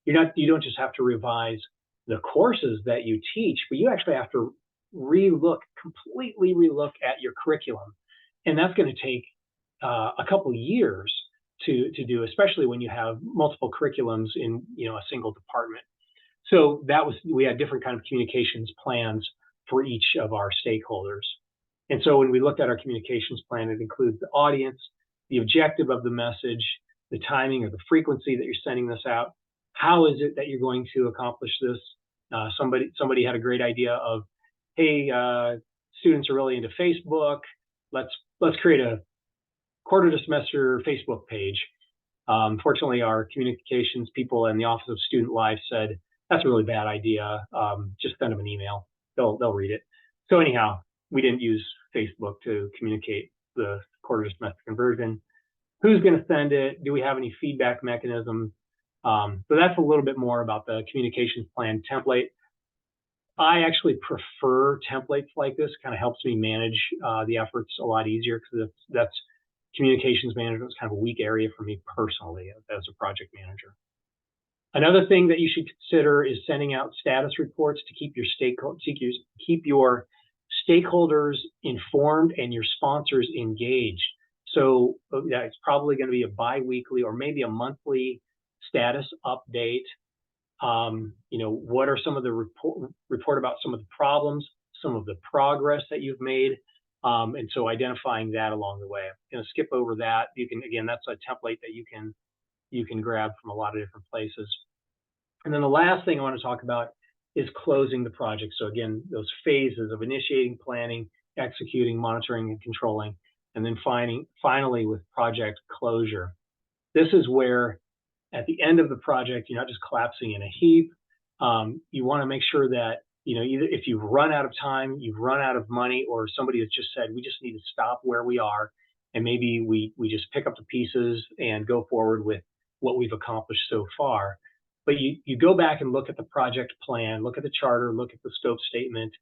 You don't just have to revise the courses that you teach, but you actually have to completely relook at your curriculum. And that's going to take a couple years to do, especially when you have multiple curriculums in a single department. So we had different kind of communications plans for each of our stakeholders. And so when we looked at our communications plan, it includes the audience, the objective of the message, the timing or the frequency that you're sending this out. How is it that you're going to accomplish this? Somebody had a great idea of, hey, students are really into Facebook. Let's create a quarter to semester Facebook page. Fortunately, our communications people in the Office of Student Life said, that's a really bad idea. Just send them an email. They'll read it. So anyhow, we didn't use Facebook to communicate the quarter to semester conversion. Who's going to send it? Do we have any feedback mechanisms? So that's a little bit more about the communications plan template. I actually prefer templates like this. Kind of helps me manage the efforts a lot easier, because that's communications management is kind of a weak area for me personally as a project manager. Another thing that you should consider is sending out status reports to keep your stakeholders informed and your sponsors engaged. So it's probably going to be a bi-weekly or maybe a monthly status update. What are some of the report about some of the problems, some of the progress that you've made, and so identifying that along the way. I'm going to skip over that. That's a template that you can grab from a lot of different places. And then the last thing I want to talk about is closing the project. So again, those phases of initiating, planning, executing, monitoring, and controlling, and then finally with project closure. This is where at the end of the project, you're not just collapsing in a heap. You want to make sure that, either if you've run out of time, you've run out of money, or somebody has just said, we just need to stop where we are, and maybe we just pick up the pieces and go forward with what we've accomplished so far. But you go back and look at the project plan, look at the charter, look at the scope statement.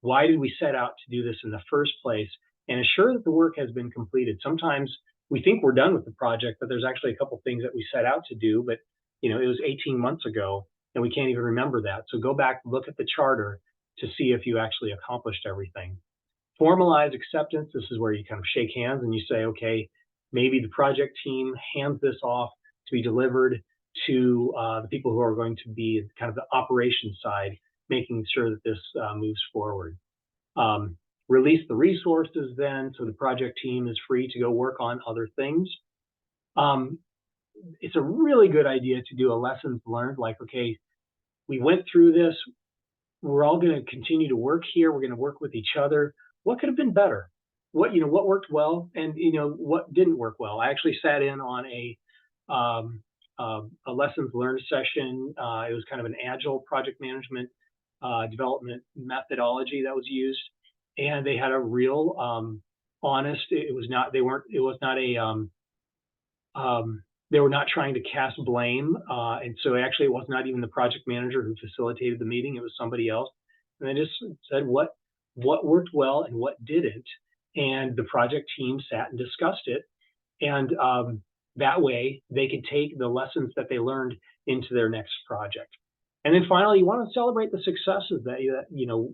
Why did we set out to do this in the first place? And ensure that the work has been completed. Sometimes we think we're done with the project, but there's actually a couple things that we set out to do, but it was 18 months ago and we can't even remember that. So go back, look at the charter to see if you actually accomplished everything. Formalize acceptance. This is where you kind of shake hands and you say, okay, maybe the project team hands this off to be delivered to the people who are going to be kind of the operations side, making sure that this moves forward. Release the resources then, so the project team is free to go work on other things. It's a really good idea to do a lessons learned, like, okay, we went through this, we're all going to continue to work here, we're going to work with each other. What could have been better? What worked well, and what didn't work well. I actually sat in on a lessons learned session. It was kind of an agile project management development methodology that was used, and they had a real honest. They were not trying to cast blame, and so actually it was not even the project manager who facilitated the meeting. It was somebody else, and they just said what worked well and what didn't, and the project team sat and discussed it, and that way they could take the lessons that they learned into their next project. And then finally, you want to celebrate the successes that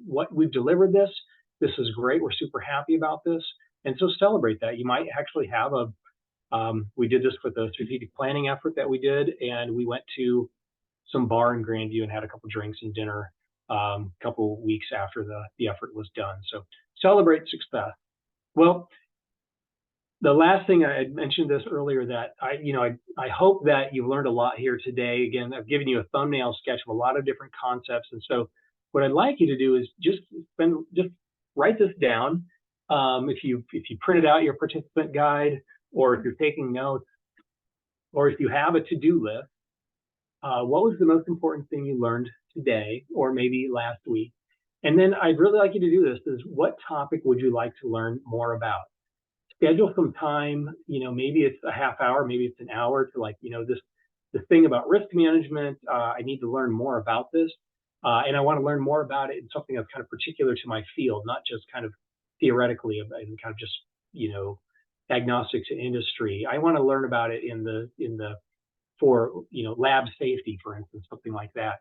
what we've delivered. This is great. We're super happy about this, and so celebrate that. You might actually have we did this with the strategic planning effort that we did, and we went to some bar in Grandview and had a couple drinks and dinner a couple weeks after the effort was done. So celebrate success. Well, the last thing, I had mentioned this earlier, that I hope that you've learned a lot here today. Again, I've given you a thumbnail sketch of a lot of different concepts, and so what I'd like you to do is just write this down. If you printed out your participant guide, or if you're taking notes, or if you have a to-do list, what was the most important thing you learned today, or maybe last week? And then I'd really like you to do this, is what topic would you like to learn more about? Schedule some time, maybe it's a half hour, maybe it's an hour, to this thing about risk management. I need to learn more about this. And I want to learn more about it in something that's kind of particular to my field, not just kind of theoretically and kind of just, agnostic to industry. I want to learn about it for lab safety, for instance, something like that.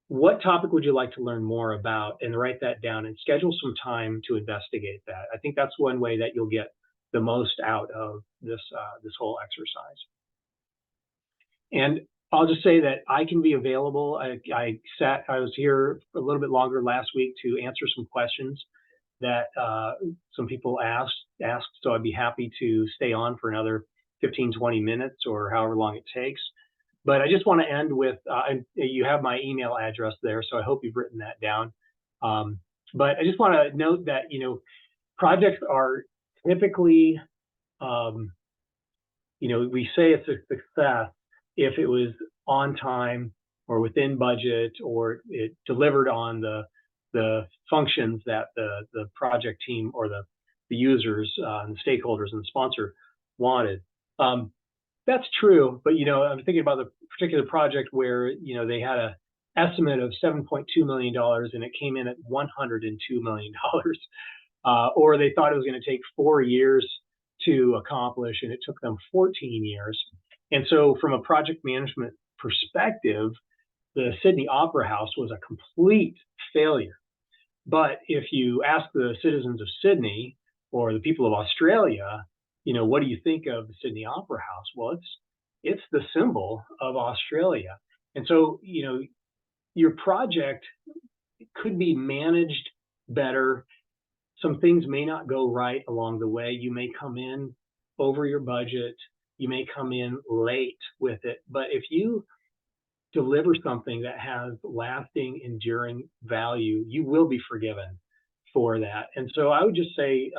What topic would you like to learn more about? And write that down and schedule some time to investigate that. I think that's one way that you'll get the most out of this whole exercise. And I'll just say that I can be available. I was here a little bit longer last week to answer some questions that some people asked, so I'd be happy to stay on for another 15-20 minutes or however long it takes. But I just want to end with, you have my email address there, so I hope you've written that down. But I just want to note that, projects are typically, we say it's a success if it was on time or within budget, or it delivered on the functions that the project team or the users and the stakeholders and the sponsor wanted. That's true, but I'm thinking about the particular project where they had an estimate of $7.2 million and it came in at $102 million, or they thought it was going to take 4 years to accomplish and it took them 14 years. And so, from a project management perspective, the Sydney Opera House was a complete failure. But if you ask the citizens of Sydney or the people of Australia, what do you think of the Sydney Opera House? Well, it's the symbol of Australia. And so, your project could be managed better. Some things may not go right along the way. You may come in over your budget. You may come in late with it. But if you deliver something that has lasting, enduring value, you will be forgiven for that. And so I would just say,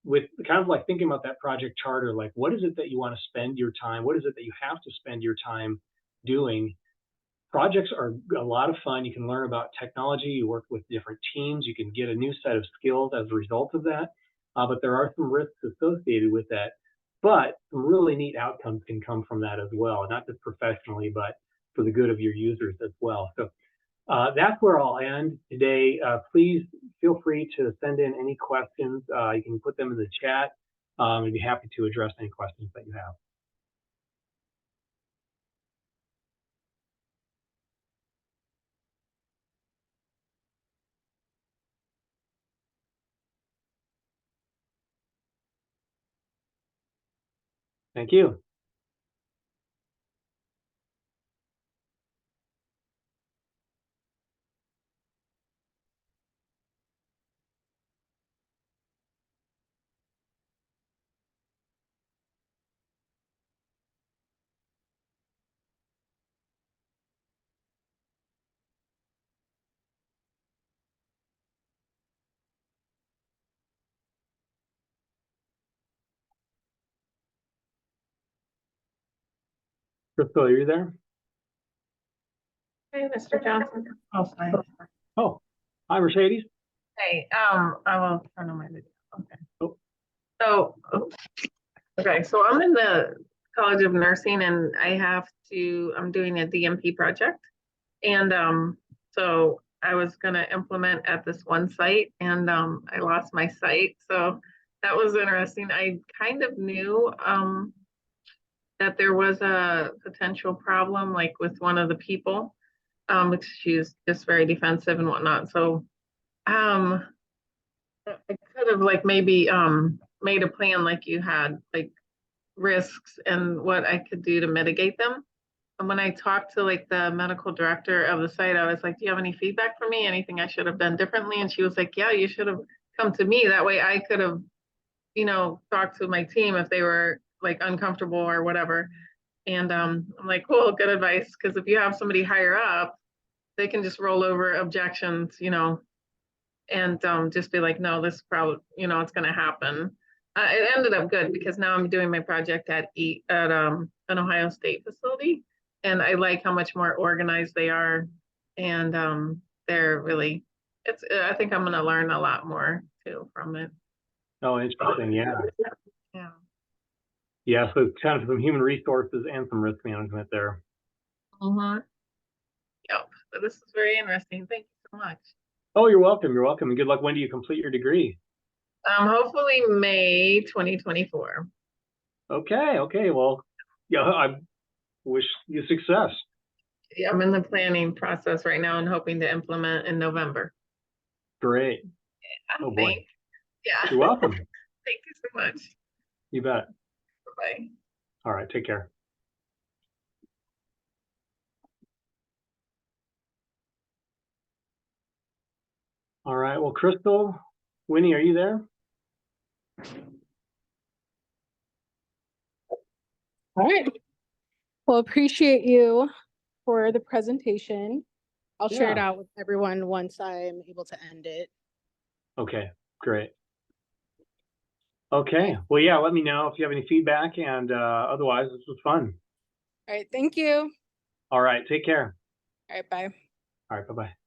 with kind of like thinking about that project charter, like what is it that you want to spend your time? What is it that you have to spend your time doing? Projects are a lot of fun. You can learn about technology. You work with different teams. You can get a new set of skills as a result of that. But there are some risks associated with that. But some really neat outcomes can come from that as well, not just professionally, but for the good of your users as well. So that's where I'll end today. Please feel free to send in any questions. You can put them in the chat. I'd be happy to address any questions that you have. Thank you. Crystal, are you there? Hey, Mr. Johnson. Oh, fine. Oh, hi, Mercedes. Hey, I will turn on my video. Okay. Oh. So, okay, so I'm in the College of Nursing and I'm doing a DMP project. And so I was gonna implement at this one site and I lost my site. So that was interesting. I kind of knew that there was a potential problem like with one of the people, because she's just very defensive and whatnot. So I could have like maybe made a plan like you had, like risks and what I could do to mitigate them. And when I talked to like the medical director of the site, I was like, do you have any feedback for me? Anything I should have done differently? And she was like, yeah, you should have come to me. That way I could have, talked to my team if they were like uncomfortable or whatever. And I'm like, cool, good advice. Because if you have somebody higher up, they can just roll over objections, and just be like, no, this probably, it's going to happen. It ended up good because now I'm doing my project at an Ohio State facility, and I like how much more organized they are, and they're really. I think I'm going to learn a lot more too from it. Oh, interesting. Yeah. Yeah. Yeah. So kind of some human resources and some risk management there. Mm-hmm. Yep. So this is very interesting. Thank you so much. Oh, you're welcome. You're welcome. And good luck. When do you complete your degree? Hopefully May 2024. Okay. Okay. Well, yeah, I wish you success. Yeah, I'm in the planning process right now and hoping to implement in November. Great. Oh, boy. Yeah. You're welcome. Thank you so much. You bet. Bye. All right. Take care. All right. Well, Crystal, Winnie, are you there? All right. Well, appreciate you for the presentation. I'll share it out with everyone once I'm able to end it. Okay, great. Okay. Well, yeah, let me know if you have any feedback, and otherwise, this was fun. All right. Thank you. All right. Take care. All right. Bye. All right. Bye-bye.